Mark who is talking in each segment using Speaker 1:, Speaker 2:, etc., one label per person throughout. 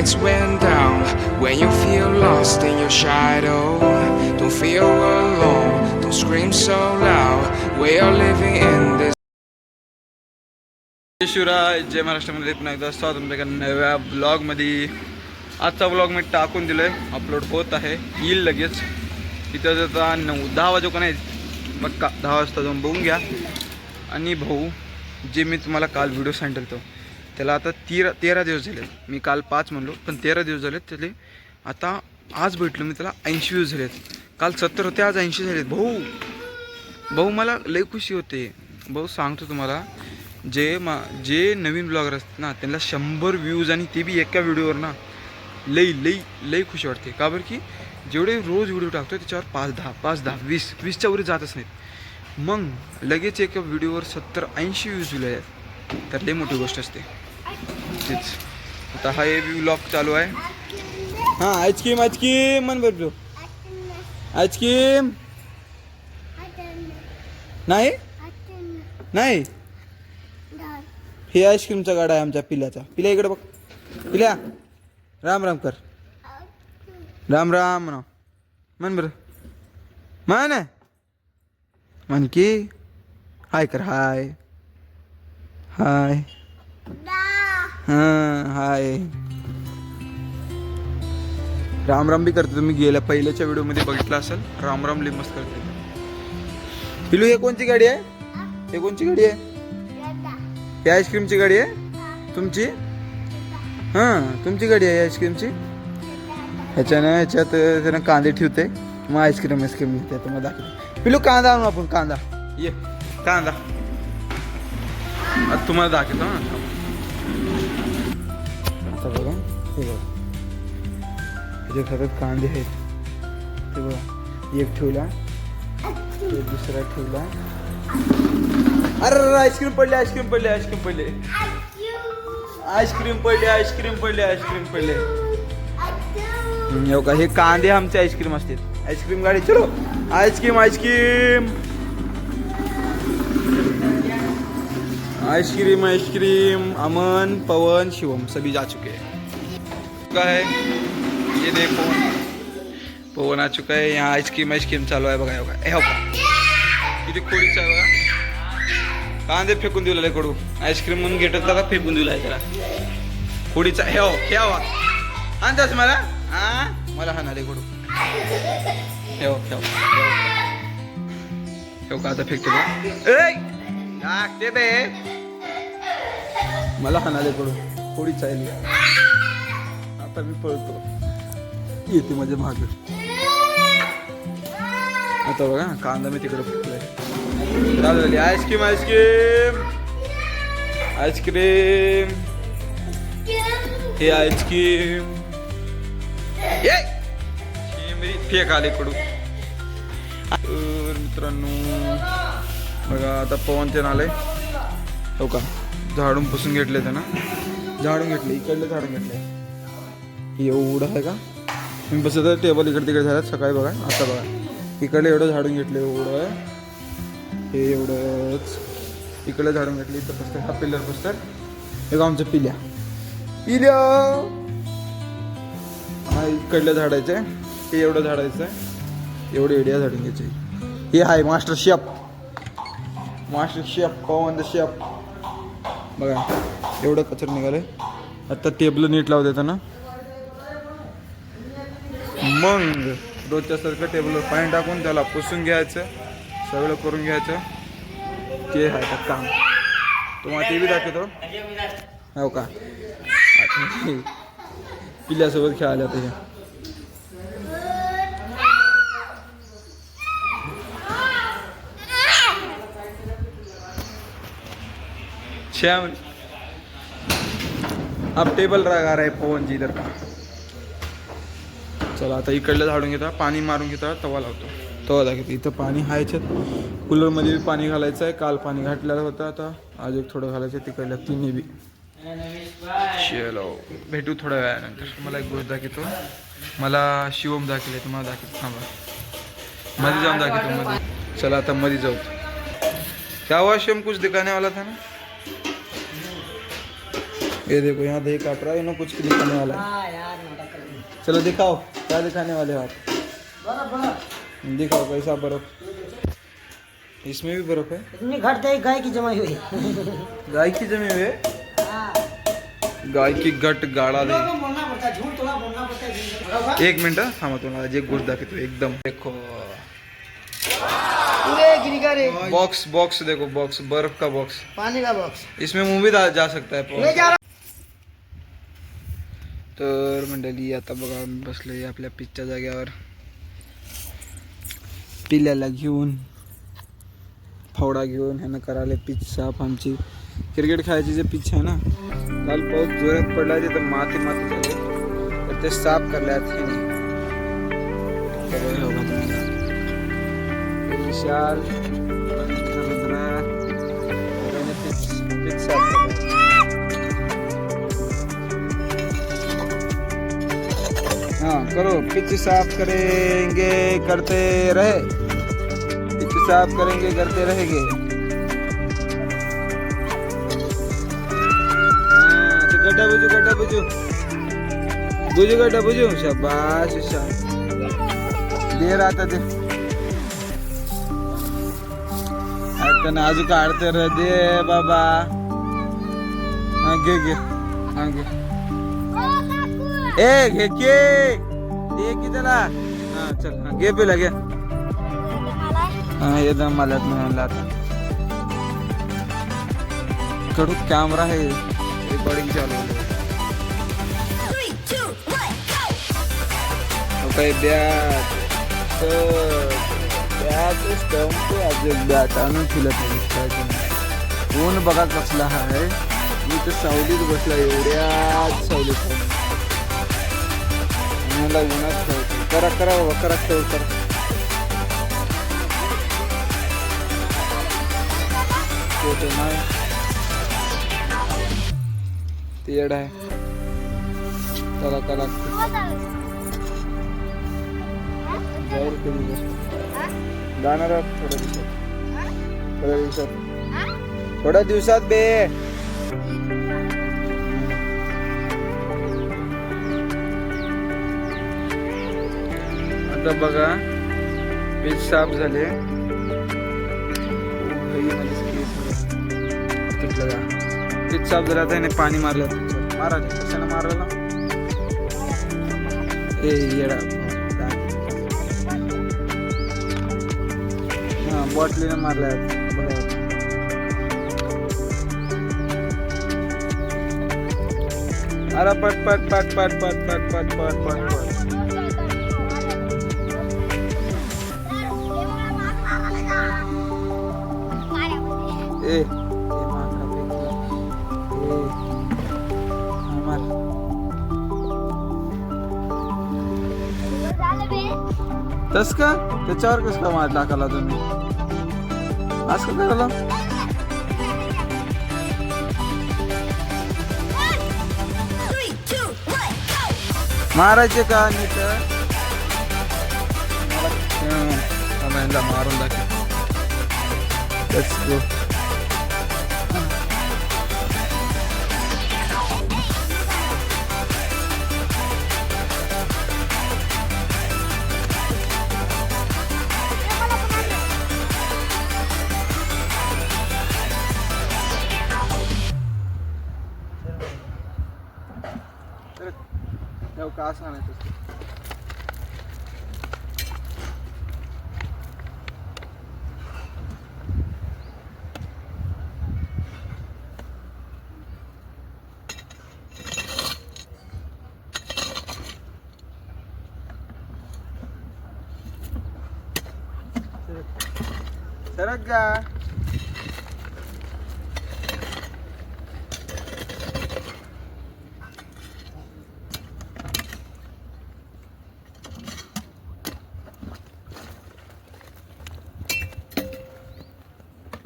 Speaker 1: lights went down when you feel lost in your shadow. Don't feel alone, don't scream so loud. We are living in this.
Speaker 2: जय शिवराय, जय महाराष्ट्रामध्ये पुन्हा एकदा स्वागत तुमच्या नव्या ब्लॉगमध्ये. आजचा ब्लॉग मी टाकून दिलो आहे, अपलोड होत आहे, येईल लगेच. इथं आता 9-10 वाजोका नाही पक्का 10 वाजता जाऊन बघून घ्या. आणि भाऊ जे मी तुम्हाला काल व्हिडिओ सांगितलं होतं त्याला आता 13 दिवस झाले. मी काल 5 म्हणलो पण 13 दिवस झालेत त्याले. आता आज भेटलो मी त्याला 80 व्ह्यूज झालेत. काल 70 होते, आज 80 झालेत. भाऊ मला लई खुशी होते. भाऊ सांगतो तुम्हाला, जे नवीन ब्लॉगर असतात ना त्यांना 100 व्ह्यूज आणि ते बी एका व्हिडिओवर ना लई खुशी वाटते. का बरं की जेवढे रोज व्हिडिओ टाकतो त्याच्यावर 5-10 20च्या वरी जातच नाहीत. मग लगेच एका व्हिडिओवर 70-80 व्ह्यूज दिले आहेत, तर लई मोठी गोष्ट असते. तेच आता हा हे व्लॉग चालू आहे. हां आईस्क्रीम मन बरं आईस्क्रीम नाही हे आईस्क्रीमचा गाडा आहे आमच्या पिल्याचा. पिल्या इकडे बघ. पिल्या राम राम कर. राम राम म्हणा. मन बरं मन की हाय कर. हाय हाय हां हाय. राम राम बी करते. तुम्ही गेल्या पहिल्याच्या व्हिडिओमध्ये बघितलं असेल. राम राम लई मस्त करते. पिलू हे कोणची गाडी आहे? हे कोणची गाडी आहे? ही आईस्क्रीमची गाडी आहे तुमची? हां तुमची गाडी आहे आईस्क्रीमची. ह्याच्यात त्यानं कांदे ठेवते, मग आईस्क्रीम घेते. तुम्हाला दाखवते. पिलू कांदा आणू आपण. कांदा ये कांदा आता तुम्हाला दाखवतो. आता बघा हे बघा ह्याच्या खात्यात कांदे आहेत ते बघा. एक ठेवला, दुसरा ठेवला. अरे आईस्क्रीम पडले. हो का, हे कांदे आमचे आईस्क्रीम असते. आईस्क्रीम गाडी चलो. आईस्क्रीम अमन, पवन, शिवम सभी जा चुके हैं. का है ये देखो, पवन आ चुका है. यहाँ आईस्क्रीम चालू आहे बघा. हो का किती खोडीचा आहे बघा. कांदे फेकून दिलेले कडू. आईस्क्रीम म्हणून घेतात त्याला फेकून दिला आहे त्याला. खोडीचा हे आणतास मला. मला हाणाले कडू. ठेव का आता फेकतो ते मला हाणाले कडू. खोडीचा आहे. आता मी पळतो, येते माझ्या मागे. आता बघा कांदा मी तिकडे फेकलाय. झाली आईस्क्रीम हे आईस्क्रीम फेक आले कडू. मित्रांनो बघा आता पवन ते आलंय. हो का झाडून पुसून घेतले त्यानं. इकडले झाडून घेतले. एवढं आहे का मी बसत टेबल इकडे तिकडे झालं सकाळी बघा. आता बघा इकडे एवढं झाडून घेतलं. एवढं हे एवढंच इकडे झाडून घेतली. इथं बसतं हा पिलर बसतात. हे का आमचं पिल्या हा इकडलं झाडायचं आहे. हे एवढं झाडायचं आहे. एवढे एरिया झाडून घ्यायचे. हे आहे master chef Pawan the chef. बघा एवढं कचरा निघालंय. आता टेबल नीट लावू देतं ना. मग रोजच्या सारखं टेबलवर पाणी टाकून त्याला पुसून घ्यायचं, सगळं करून घ्यायचं. ते आहे का काम. तुम्हाला ते बी दाखवतो. हो का पिल्यासोबत खेळायला त्याच्या. अब टेबल रहा रहा है पवन जी इधर का. चला आता इकडलं झाडून घेता, पाणी मारून घेता, तवा लावतो. तवा दाखवतो. इथं पाणी आहे याच्यात. कूलरमध्ये बी पाणी घालायचं आहे. काल पाणी घातलेलं होतं, आता आज एक थोडं घालायचं आहे तिकडल्या तिन्ही बी. चलो भेटू थोड्या वेळानंतर. मला एक गोष्ट दाखवतो. मला शिवम दाखवले, तुम्हाला दाखवतो. थांबा मध्ये जाऊन दाखवतो मध्ये. चला आता मध्ये जाऊ. क्या हुआ शिवम, कुछ दिखाने वाला था ना. ये देखो यहाँ दही काट रहा है, इन्हों कुछ दिखाने वाला है। चलो दिखाओ क्या दिखाने वाले हो आप। दिखाओ कैसा बर्फ। इसमें भी बर्फ है।
Speaker 3: इतनी घट दही गाय की जमाई हुई।
Speaker 2: गाय की जमी हुई है। गाय की घट गाड़ा दे।
Speaker 3: बोलना पड़ता है, झूठ थोड़ा बोलना पड़ता है।
Speaker 2: एक मिनट थांबा तुम्हाला जे गोष्ट दाखवतो एकदम। देखो
Speaker 3: पूरे गिरिगा रे।
Speaker 2: बॉक्स देखो, बॉक्स बर्फ का बॉक्स,
Speaker 3: पानी का बॉक्स।
Speaker 2: इसमें मुंह भी जा सकता है।
Speaker 3: ले जा रहा।
Speaker 2: तर मंडळी आता बघा आम्ही बसलोय आपल्या पिचच्या जागेवर, पिल्याला घेऊन, फावडा घेऊन ह्यानं करायला पिच साफ। आमची क्रिकेट खेळायची जे पिच आहे ना, काल पाऊस जोरात पडला तिथं माती झाले, तर ते साफ करल्यात ह्याने। विशाल पिच साफ हाँ करो। पिच साफ करेंगे करते रहे, पिच साफ करेंगे करते रहेंगे। हाँ गड्ढा बुझो गड्ढा बुझो। शाबाश दे रहा था दे आता आजू काढते रह दे बाबा। हाँ घे हाँ घे ए घे के दे की त्याला। हाँ चल हाँ घे पे लगे। हाँ एकदम मालत में लाता कडू कॅमेरा है रिकॉर्डिंग चालू है। ओके ब्यात स्टंप आज ब्यात आणून ठेवलं पाहिजे। ऊन बघा कसला आहे, मी तर सावलीत बसला, एवढ्याच सावलीत मला उन्हात खेळतो। करा बाबा करा, खेळ करा। नाही ते येड आहे त्याला जाईल कधी जाणार थोड्या दिवसात बे। आता बघा पीच साफ झाले। पीच साफ झाला त्याने पाणी मारलं। मारायला कशाने मारायला ए येडा। हा बॉटलीने मारलाय बघा। अरे पट ए तस का त्याच्यावर कस का मार टाकाला तुम्ही असं करायला। मारायचे का नीट मला मारून दाखव। Let's go. का असं नाही सरक जा।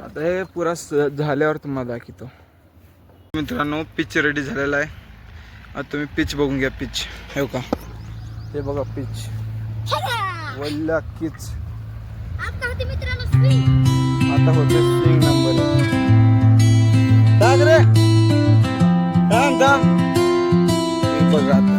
Speaker 2: आता हे पुरा झाल्यावर तुम्हाला दाखवतो। मित्रांनो पिच रेडी झालेला आहे। आता तुम्ही पिच बघून घ्या। पिच हे का हे बघा पिच वल्ला किच। आता होते स्विंग नंबर टाक रे। थांब थांब हे बघ आता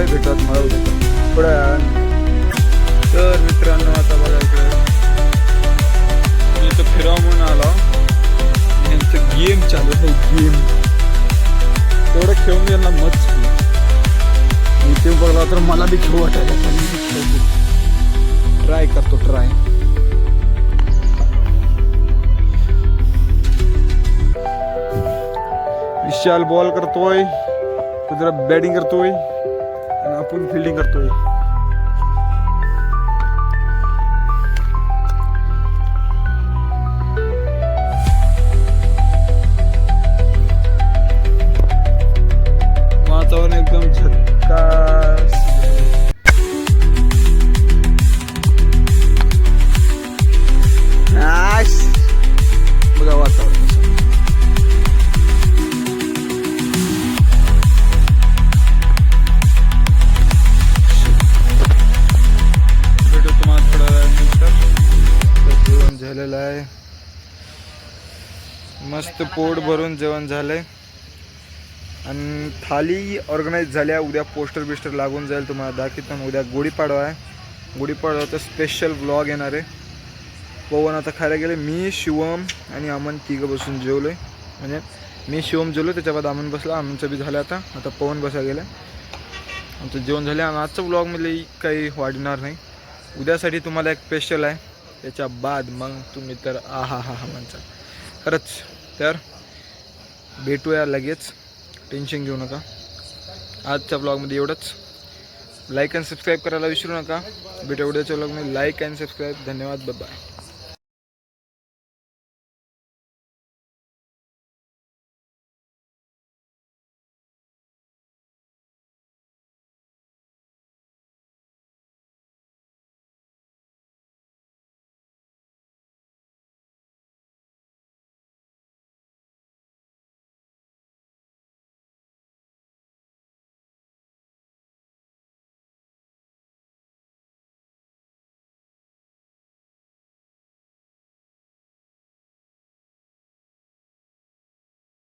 Speaker 2: भेटतात मला उद्या पुढे. तर मित्रांनो आता बघा इकडे मी इथं फिराव म्हणून आलो. यांचं गेम चालू आहे, गेम तेवढं खेळून यांना मच ते बघला तर मला बी खेळू वाटायला. ट्राय करतो ट्राय. विशाल बॉल करतोय, कुत्रा बॅटिंग करतोय आणि आपण फिल्डिंग करतोय. झालाय, मस्त पोट भरून जेवण झालंय आणि थाली ऑर्गनाईज झाल्या. उद्या पोस्टर बिस्टर लागून जाईल, तुम्हाला दाखवतो ना. उद्या गुढीपाडवा आहे, गुढीपाडवाचा स्पेशल व्लॉग येणार आहे. पवन आता खायला गेले, मी शिवम आणि अमन तिघं बसून जेवलोय. म्हणजे मी शिवम जेवलो, त्याच्या बाद अमन बसला, अमनचं बी झालं. आता पवन बसा गेला. आमचं जेवण झालं आणि आजचं व्लॉगमध्ये काही वाढणार नाही. उद्यासाठी तुम्हाला एक स्पेशल आहे, त्याच्या बाद मग तुम्ही तर आहा हा म्हणता खरंच. तर भेटूया लगेच, टेन्शन घेऊ नका. आजच्या ब्लॉगमध्ये एवढंच. लाईक अँड सबस्क्राईब करायला विसरू नका. भेटूया उद्याच्या ब्लॉगमध्ये. Like and subscribe. धन्यवाद. बाय.